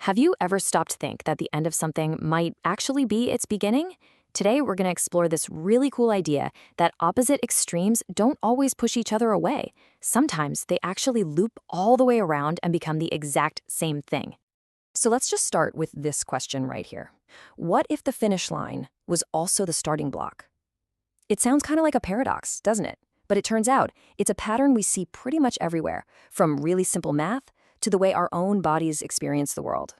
Have you ever stopped to think that the end of something might actually be its beginning? Today, we're going to explore this really cool idea that opposite extremes don't always push each other away. Sometimes they actually loop all the way around and become the exact same thing. So let's just start with this question right here. What if the finish line was also the starting block? It sounds kind of like a paradox, doesn't it? But it turns out it's a pattern we see pretty much everywhere, from really simple math to the way our own bodies experience the world.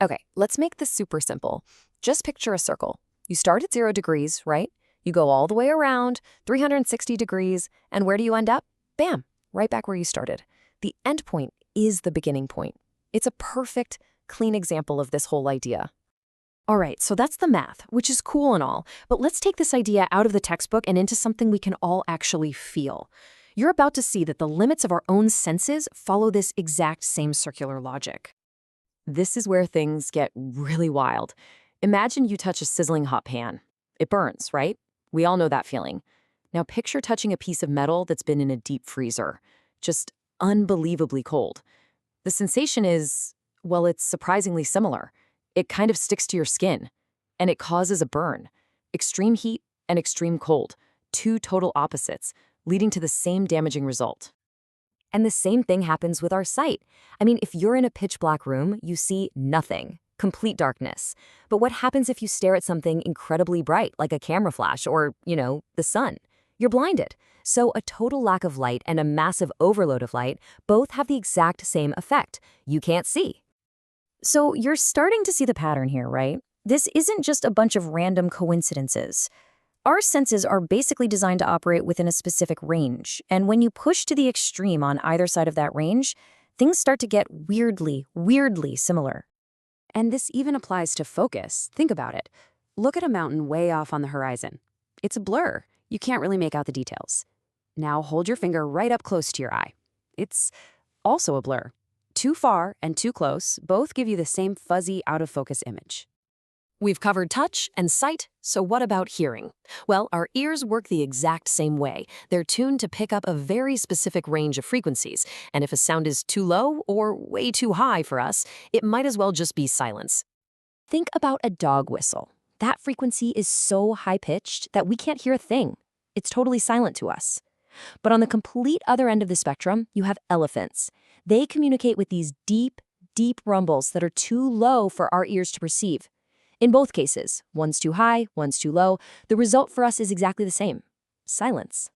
Okay, let's make this super simple. Just picture a circle. You start at 0 degrees, right? You go all the way around, 360 degrees, and where do you end up? Bam, right back where you started. The end point is the beginning point. It's a perfect, clean example of this whole idea. All right, so that's the math, which is cool and all, but let's take this idea out of the textbook and into something we can all actually feel. You're about to see that the limits of our own senses follow this exact same circular logic. This is where things get really wild. Imagine you touch a sizzling hot pan. It burns, right? We all know that feeling. Now picture touching a piece of metal that's been in a deep freezer, just unbelievably cold. The sensation is, well, it's surprisingly similar. It kind of sticks to your skin, and it causes a burn. Extreme heat and extreme cold, two total opposites, leading to the same damaging result. And the same thing happens with our sight. I mean, if you're in a pitch black room, you see nothing, complete darkness. But what happens if you stare at something incredibly bright, like a camera flash or, the sun? You're blinded. So a total lack of light and a massive overload of light both have the exact same effect. You can't see. So you're starting to see the pattern here, right? This isn't just a bunch of random coincidences. Our senses are basically designed to operate within a specific range, and when you push to the extreme on either side of that range, things start to get weirdly similar. And this even applies to focus. Think about it. Look at a mountain way off on the horizon. It's a blur. You can't really make out the details. Now hold your finger right up close to your eye. It's also a blur. Too far and too close both give you the same fuzzy, out-of-focus image. We've covered touch and sight, so what about hearing? Well, our ears work the exact same way. They're tuned to pick up a very specific range of frequencies, and if a sound is too low or way too high for us, it might as well just be silence. Think about a dog whistle. That frequency is so high-pitched that we can't hear a thing. It's totally silent to us. But on the complete other end of the spectrum, you have elephants. They communicate with these deep rumbles that are too low for our ears to perceive. In both cases, one's too high, one's too low, the result for us is exactly the same: silence.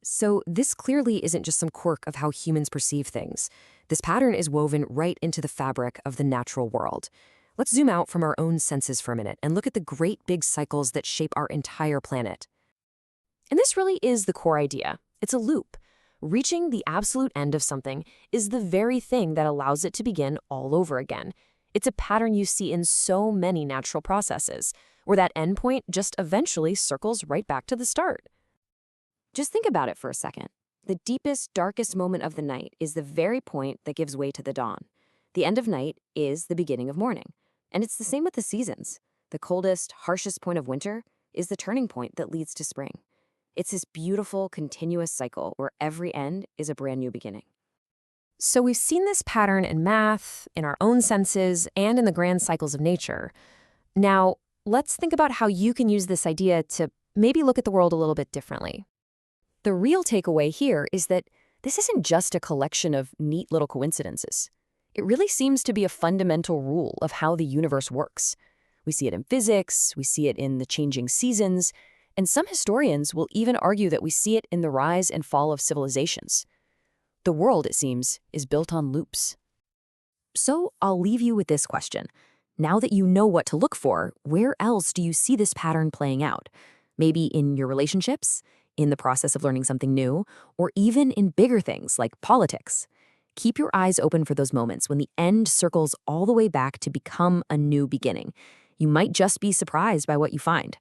So this clearly isn't just some quirk of how humans perceive things. This pattern is woven right into the fabric of the natural world. Let's zoom out from our own senses for a minute and look at the great big cycles that shape our entire planet. And this really is the core idea. It's a loop. Reaching the absolute end of something is the very thing that allows it to begin all over again. It's a pattern you see in so many natural processes, where that endpoint just eventually circles right back to the start. Just think about it for a second. The deepest, darkest moment of the night is the very point that gives way to the dawn. The end of night is the beginning of morning. And it's the same with the seasons. The coldest, harshest point of winter is the turning point that leads to spring. It's this beautiful, continuous cycle where every end is a brand new beginning. So we've seen this pattern in math, in our own senses, and in the grand cycles of nature. Now, let's think about how you can use this idea to maybe look at the world a little bit differently. The real takeaway here is that this isn't just a collection of neat little coincidences. It really seems to be a fundamental rule of how the universe works. We see it in physics, we see it in the changing seasons, and some historians will even argue that we see it in the rise and fall of civilizations. The world, it seems, is built on loops. So I'll leave you with this question. Now that you know what to look for, where else do you see this pattern playing out? Maybe in your relationships, in the process of learning something new, or even in bigger things like politics. Keep your eyes open for those moments when the end circles all the way back to become a new beginning. You might just be surprised by what you find.